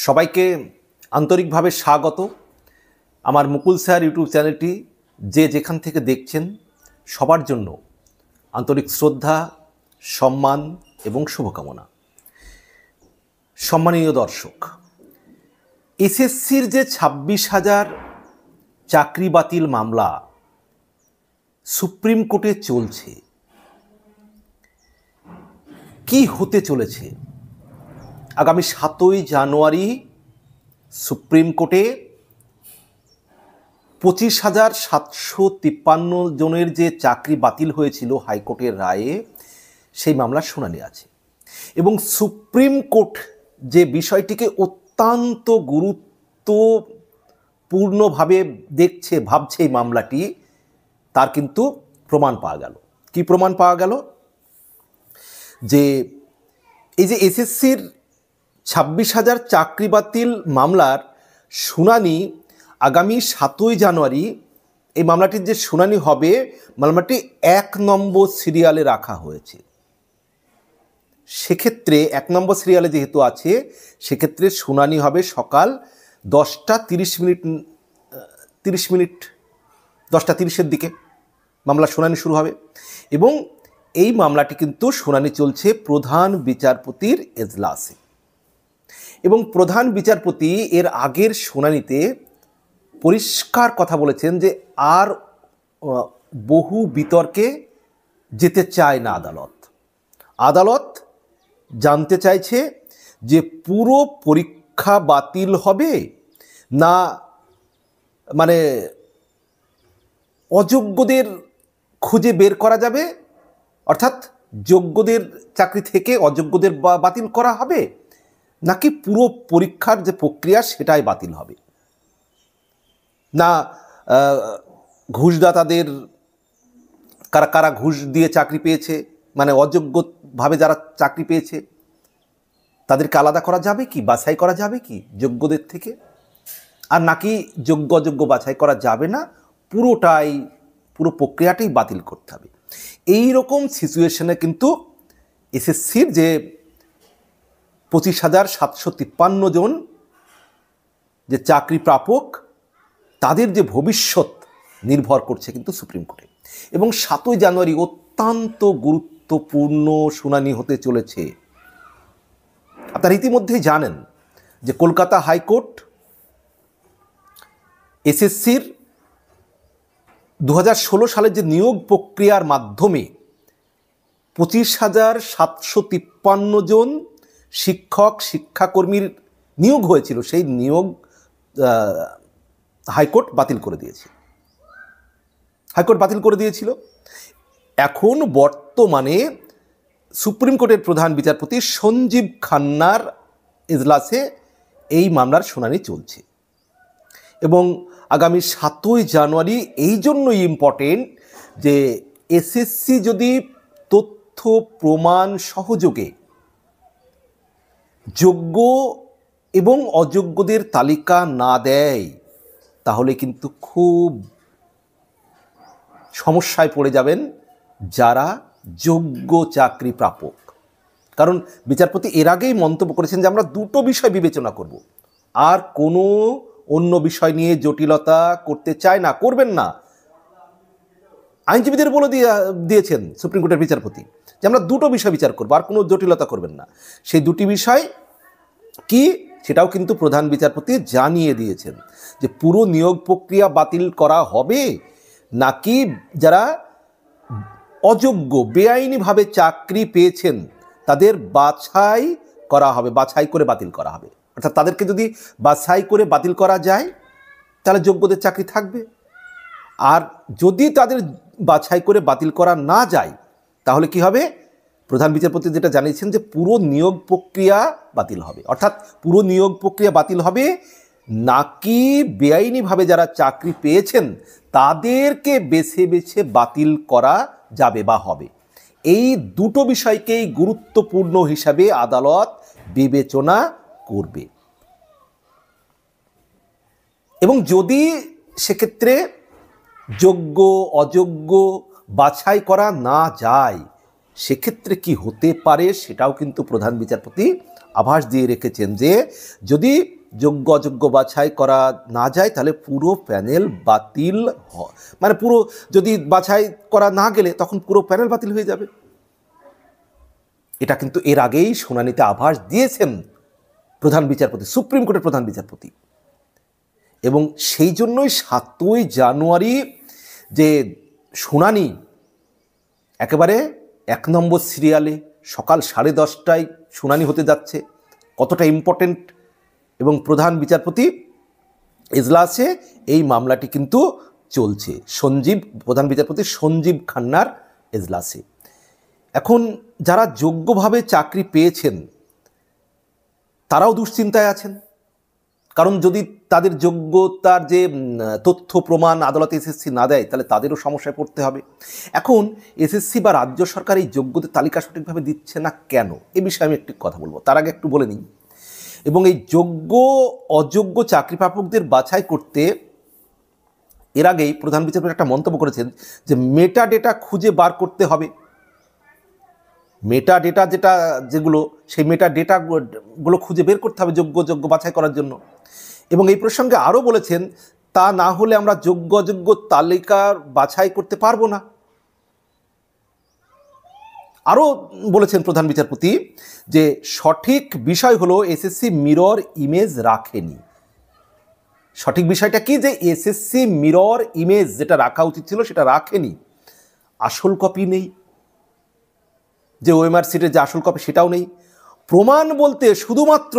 সবাইকে আন্তরিকভাবে স্বাগত। আমার মুকুল স্যার ইউটিউব চ্যানেলটি যে যেখান থেকে দেখছেন সবার জন্য আন্তরিক শ্রদ্ধা, সম্মান এবং শুভকামনা। সম্মানীয় দর্শক, এসএসসির যে 26,000 চাকরি বাতিল মামলা সুপ্রিম কোর্টে চলছে, কি হতে চলেছে? আগামী 7ই জানুয়ারি সুপ্রিম কোর্টে 25,753 জনের যে চাকরি বাতিল হয়েছিল হাইকোর্টের রায়ে, সেই মামলার শুনানি আছে। এবং সুপ্রিম কোর্ট যে বিষয়টিকে অত্যন্ত গুরুত্বপূর্ণভাবে দেখছে, ভাবছে এই মামলাটি, তার কিন্তু প্রমাণ পাওয়া গেল। কি প্রমাণ পাওয়া গেল? যে এই যে এসএসসির 26,000 চাকরি বাতিল মামলার শুনানি আগামী 7ই জানুয়ারি, এই মামলাটির যে শুনানি হবে, মামলাটি 1 নম্বর সিরিয়ালে রাখা হয়েছে। সেক্ষেত্রে 1 নম্বর সিরিয়ালে যেহেতু আছে, সেক্ষেত্রে শুনানি হবে সকাল 10টা 30 মিনিট 10টা 30-এর দিকে মামলা শুনানি শুরু হবে। এবং এই মামলাটি কিন্তু শুনানি চলছে প্রধান বিচারপতির এজলাসে। এবং প্রধান বিচারপতি এর আগের শুনানিতে পরিষ্কার কথা বলেছেন যে আর বহু বিতর্কে যেতে চায় না আদালত। আদালত জানতে চাইছে যে পুরো পরীক্ষা বাতিল হবে না মানে অযোগ্যদের খুঁজে বের করা যাবে, অর্থাৎ যোগ্যদের চাকরি থেকে অযোগ্যদের বাতিল করা হবে, নাকি পুরো পরীক্ষার যে প্রক্রিয়া সেটাই বাতিল হবে। না ঘুষদাতাদের, কারা কারা ঘুষ দিয়ে চাকরি পেয়েছে, মানে অযোগ্যভাবে যারা চাকরি পেয়েছে, তাদেরকে আলাদা করা যাবে কি, বাছাই করা যাবে কি যোগ্যদের থেকে, আর নাকি যোগ্য অযোগ্য বাছাই করা যাবে না, পুরো প্রক্রিয়াটাই বাতিল করতে হবে। এই রকম সিচুয়েশনে কিন্তু এসএসসির যে 25,753 জন যে চাকরি প্রাপক, তাদের যে ভবিষ্যৎ নির্ভর করছে কিন্তু সুপ্রিম কোর্টে। এবং 7ই জানুয়ারি অত্যন্ত গুরুত্বপূর্ণ শুনানি হতে চলেছে। আপনারা ইতিমধ্যেই জানেন যে কলকাতা হাইকোর্ট এসএসসির 2016 সালের যে নিয়োগ প্রক্রিয়ার মাধ্যমে 25,753 জন শিক্ষক শিক্ষাকর্মীর নিয়োগ হয়েছিল, সেই নিয়োগ হাইকোর্ট বাতিল করে দিয়েছিল। এখন বর্তমানে সুপ্রিম কোর্টের প্রধান বিচারপতি সঞ্জীব খান্নার এজলাসে এই মামলার শুনানি চলছে। এবং আগামী 7ই জানুয়ারি এই জন্যই ইম্পর্টেন্ট যে এসএসসি যদি তথ্য প্রমাণ সহযোগে যোগ্য এবং অযোগ্যদের তালিকা না দেয়, তাহলে কিন্তু খুব সমস্যায় পড়ে যাবেন যারা যোগ্য চাকরি প্রাপক। কারণ বিচারপতি এর আগেই মন্তব্য করেছেন যে আমরা দুটো বিষয় বিবেচনা করব, আর কোনো অন্য বিষয় নিয়ে জটিলতা করতে চায় না, করবেন না। আইনজীবীদের বলে দিয়েছেন সুপ্রিম কোর্টের বিচারপতি যে আমরা দুটো বিষয় বিচার করবো, আর কোনো জটিলতা করবেন না। সেই দুটি বিষয় কি, সেটাও কিন্তু প্রধান বিচারপতি জানিয়ে দিয়েছেন যে পুরো নিয়োগ প্রক্রিয়া বাতিল করা হবে, নাকি যারা অযোগ্য বেআইনিভাবে চাকরি পেয়েছেন তাদের বাছাই করে বাতিল করা হবে। অর্থাৎ তাদেরকে যদি বাছাই করে বাতিল করা যায়, তাহলে যোগ্যদের চাকরি থাকবে। আর যদি তাদের বাছাই করে বাতিল করা না যায়, তাহলে কি হবে? প্রধান বিচারপতি যেটা জানিয়েছেন যে পুরো নিয়োগ প্রক্রিয়া বাতিল হবে। অর্থাৎ পুরো নিয়োগ প্রক্রিয়া বাতিল হবে, নাকি বেআইনিভাবে যারা চাকরি পেয়েছেন তাদেরকে বেছে বেছে বাতিল করা যাবে বা হবে। এই দুটো বিষয়কেই গুরুত্বপূর্ণ হিসাবে আদালত বিবেচনা করবে। এবং যদি সেক্ষেত্রে যোগ্য অযোগ্য বাছাই করা না যায়, সেক্ষেত্রে কি হতে পারে সেটাও কিন্তু প্রধান বিচারপতি আভাস দিয়ে রেখেছেন যে যদি যোগ্য অযোগ্য বাছাই করা না যায় তাহলে পুরো প্যানেল বাতিল মানে পুরো যদি বাছাই করা না গেলে তখন পুরো প্যানেল বাতিল হয়ে যাবে। এটা কিন্তু এর আগেই শুনানিতে আভাস দিয়েছেন প্রধান বিচারপতি, সুপ্রিম কোর্টের প্রধান বিচারপতি। এবং সেই জন্যই 7ই জানুয়ারি যে শুনানি একেবারে 1 নম্বর সিরিয়ালে সকাল 10:30টায় শুনানি হতে যাচ্ছে, কতটা ইম্পর্টেন্ট। এবং প্রধান বিচারপতি এজলাসে এই মামলাটি কিন্তু চলছে প্রধান বিচারপতি সঞ্জীব খান্নার এজলাসে। এখন যারা যোগ্যভাবে চাকরি পেয়েছেন তারাও দুশ্চিন্তায় আছেন, কারণ যদি তাদের যোগ্যতার যে তথ্য প্রমাণ আদালতে এসএসসি না দেয় তাহলে তাদেরও সমস্যায় পড়তে হবে। এখন এসএসসি বা রাজ্য সরকার এই যোগ্যতার তালিকা সঠিকভাবে দিচ্ছে না কেন, এ বিষয়ে আমি একটু কথা বলবো। তার আগে একটু বলে নিই, এবং এই যোগ্য অযোগ্য চাকরি প্রাপকদের বাছাই করতে এর আগেই প্রধান বিচারপতি একটা মন্তব্য করেছেন যে মেটা ডেটা খুঁজে বার করতে হবে। মেটা ডেটা যেগুলো সেই মেটা ডেটাগুলো খুঁজে বের করতে হবে যোগ্য বাছাই করার জন্য। এবং এই প্রসঙ্গে আরও বলেছেন তা না হলে আমরা যোগ্য অযোগ্য তালিকার বাছাই করতে পারবো না। আরও বলেছেন প্রধান বিচারপতি যে সঠিক বিষয় হলো এসএসসি মিরর ইমেজ রাখেনি। সঠিক বিষয়টা কি, যে এসএসসি মিরর ইমেজ যেটা রাখা উচিত ছিল সেটা রাখেনি, আসল কপি নেই, যে ওএমআর সিটের যে আসল কপি সেটাও নেই। প্রমাণ বলতে শুধুমাত্র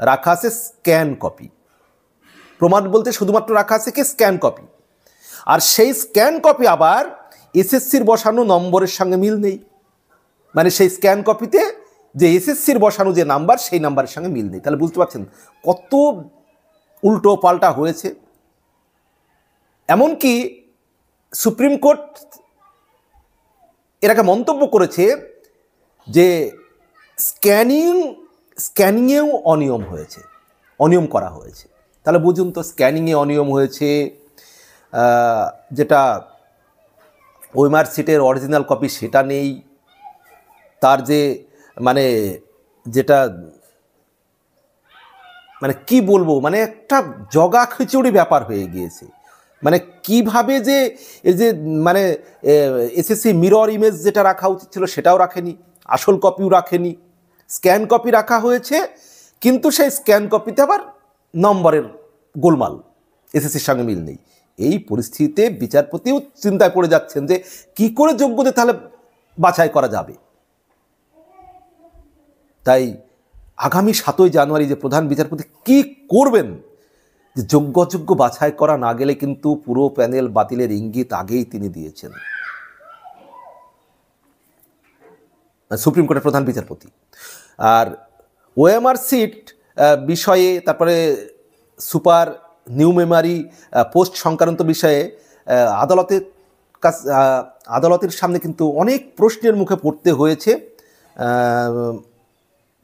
রাখা আছে স্ক্যান কপি, প্রমাণ বলতে শুধুমাত্র রাখা আছে কি স্ক্যান কপি, আর সেই স্ক্যান কপি আবার এসএসসির বসানো নম্বরের সঙ্গে মিল নেই। মানে সেই স্ক্যান কপিতে যে এসএসসির বসানো যে নাম্বার সেই নাম্বারের সঙ্গে মিল নেই। তাহলে বুঝতে পারছেন কত উল্টো পাল্টা হয়েছে। এমনকি সুপ্রিম কোর্ট এর আগে মন্তব্য করেছে যে স্ক্যানিংয়েও অনিয়ম করা হয়েছে। তাহলে বুঝুন তো, স্ক্যানিংয়ে অনিয়ম হয়েছে, যেটা ওএমআর সিটের অরিজিনাল কপি সেটা নেই, তার যে যেটা কি বলবো, একটা জগা খিচুড়ি ব্যাপার হয়ে গিয়েছে। কিভাবে যে এই যে এসএসসি মিরর ইমেজ যেটা রাখা উচিত ছিল সেটাও রাখেনি, আসল কপিও রাখেনি, স্ক্যান কপি রাখা হয়েছে, কিন্তু সেই স্ক্যান কপিতে আবার নম্বরের গোলমাল, এসএসসির সঙ্গে মিল নেই। এই পরিস্থিতিতে বিচারপতিও চিন্তায় পড়ে যাচ্ছেন যে কি করে যোগ্যদের তাহলে বাছাই করা যাবে। তাই আগামী 7ই জানুয়ারি যে প্রধান বিচারপতি কি করবেন, যে যোগ্য অযোগ্য বাছাই করা না গেলে কিন্তু পুরো প্যানেল বাতিলের ইঙ্গিত আগেই তিনি দিয়েছেন সুপ্রিম কোর্টের প্রধান বিচারপতি। আর ওএমআর সিট বিষয়ে, তারপরে সুপার নিউ মেমারি পোস্ট সংক্রান্ত বিষয়ে আদালতের সামনে কিন্তু অনেক প্রশ্নের মুখে পড়তে হয়েছে।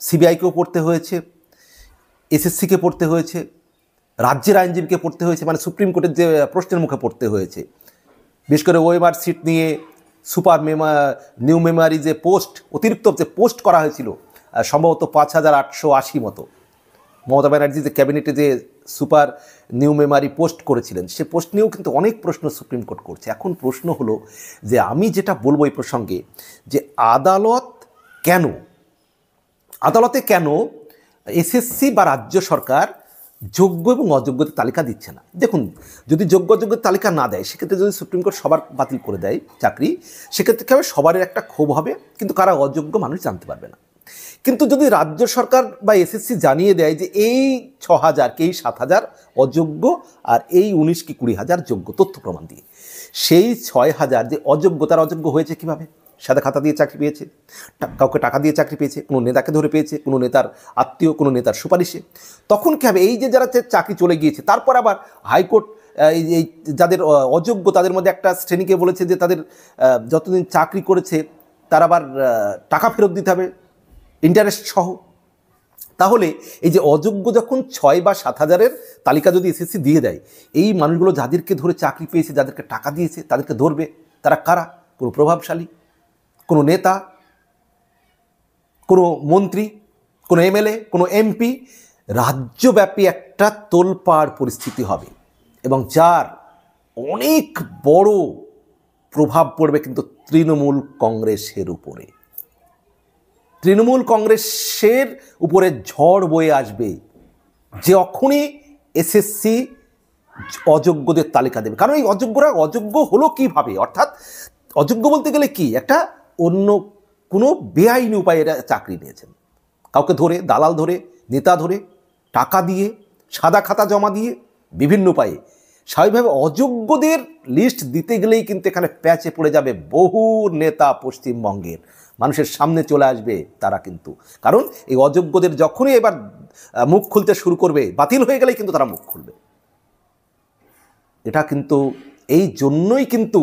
সিবিআইকেও পড়তে হয়েছে, এসএসসিকে পড়তে হয়েছে, রাজ্যের আইনজীবীকে পড়তে হয়েছে, সুপ্রিম কোর্টের যে প্রশ্নের মুখে পড়তে হয়েছে। বিশেষ করে ওএমআর সিট নিয়ে নিউ মেমারি যে অতিরিক্ত যে পোস্ট করা হয়েছিল, সম্ভবত 5880 মতো, মমতা ব্যানার্জি যে ক্যাবিনেটে যে সুপার নিউ মেমারি পোস্ট করেছিলেন, সে পোস্ট নিয়েও কিন্তু অনেক প্রশ্ন সুপ্রিম কোর্ট করছে। এখন প্রশ্ন হলো যে আমি যেটা বলবো এই প্রসঙ্গে, যে আদালতে কেন এসএসসি বা রাজ্য সরকার যোগ্য এবং অযোগ্যদের তালিকা দিচ্ছে না। দেখুন, যদি যোগ্য অযোগ্যের তালিকা না দেয়, সেক্ষেত্রে যদি সুপ্রিম কোর্ট সবার বাতিল করে দেয় চাকরি, সেক্ষেত্রে কী হবে, সবার একটা ক্ষোভ হবে, কিন্তু কারা অযোগ্য মানুষ জানতে পারবে না। কিন্তু যদি রাজ্য সরকার বা এসএসসি জানিয়ে দেয় যে এই 6000 কি এই 7000 অযোগ্য আর এই 19 কি 20,000 যোগ্য, তথ্য প্রমাণ দিয়ে, সেই 6000 যে অযোগ্য, তার অযোগ্য হয়েছে কীভাবে, সাদা খাতা দিয়ে চাকরি পেয়েছে, কাউকে টাকা দিয়ে চাকরি পেয়েছে, কোনো নেতাকে ধরে পেয়েছে, কোনো নেতার আত্মীয়, কোনো নেতার সুপারিশে, তখন কী হবে, এই যে যারা চাকরি চলে গিয়েছে, তারপর আবার হাইকোর্ট এই যাদের অযোগ্য তাদের মধ্যে একটা শ্রেণীকে বলেছে যে তাদের যতদিন চাকরি করেছে তার আবার টাকা ফেরত দিতে হবে, ইন্টারেস্ট সহ। তাহলে এই যে অযোগ্য যখন 6 বা 7,000-এর তালিকা যদি এসএসসি দিয়ে দেয়, এই মানুষগুলো যাদেরকে ধরে চাকরি পেয়েছে, যাদেরকে টাকা দিয়েছে, তাদেরকে ধরবে। তারা কারা? কোনো প্রভাবশালী, কোনো নেতা, কোনো মন্ত্রী, কোনো এমএলএ, কোনো এমপি, রাজ্যব্যাপী একটা তোলপাড় পরিস্থিতি হবে এবং যার অনেক বড় প্রভাব পড়বে কিন্তু তৃণমূল কংগ্রেসের উপরে। তৃণমূল কংগ্রেসের উপরে ঝড় বয়ে আসবে যখনই এসএসসি অযোগ্যদের তালিকা দেবে। কারণ এই অযোগ্যরা অযোগ্য হলো কিভাবে, অর্থাৎ অযোগ্য বলতে গেলে কি, একটা অন্য কোনো বেআইনি উপায়ে এরা চাকরি নিয়েছেন, কাউকে ধরে, দালাল ধরে, নেতা ধরে, টাকা দিয়ে, সাদা খাতা জমা দিয়ে, বিভিন্ন উপায়ে। স্বাভাবিকভাবে অযোগ্যদের লিস্ট দিতে গেলেই কিন্তু এখানে প্যাচে পড়ে যাবে বহু নেতা পশ্চিমবঙ্গের, মানুষের সামনে চলে আসবে তারা কিন্তু। কারণ এই অযোগ্যদের যখনই এবার মুখ খুলতে শুরু করবে, বাতিল হয়ে গেলেই কিন্তু তারা মুখ খুলবে। এটা কিন্তু এই জন্যই কিন্তু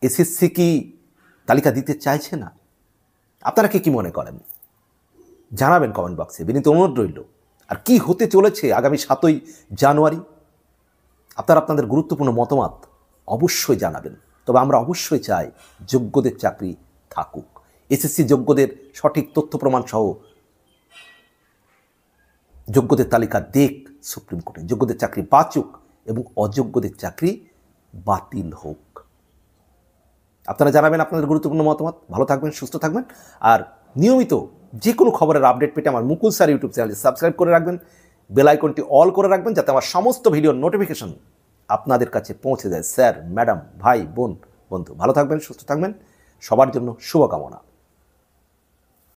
এসএসসি কি তালিকা দিতে চাইছে না। আপনারা কি মনে করেন জানাবেন কমেন্ট বক্সে, বিনীত অনুরোধ রইল। আর কি হতে চলেছে আগামী 7ই জানুয়ারি, আপনারা আপনাদের গুরুত্বপূর্ণ মতামত অবশ্যই জানাবেন। তবে আমরা অবশ্যই চাই যোগ্যদের চাকরি থাকুক, এসএসসি যোগ্যদের সঠিক তথ্য প্রমাণ সহ যোগ্যদের তালিকা দেখ সুপ্রিম কোর্টে, যোগ্যদের চাকরি বাঁচুক এবং অযোগ্যদের চাকরি বাতিল হোক। আপনারা জানাবেন আপনাদের গুরুত্বপূর্ণ মতামত। ভালো থাকবেন, সুস্থ থাকবেন, আর নিয়মিত যে কোনো খবরের আপডেট পেতে আমার মুকুল স্যার ইউটিউব চ্যানেলটি সাবস্ক্রাইব করে রাখবেন, বেল আইকনটি অল করে রাখবেন, যাতে আমার সমস্ত ভিডিওর নোটিফিকেশন আপনাদের কাছে পৌঁছে যায়। স্যার, ম্যাডাম, ভাই, বোন, বন্ধু, ভালো থাকবেন, সুস্থ থাকবেন, সবার জন্য শুভকামনা।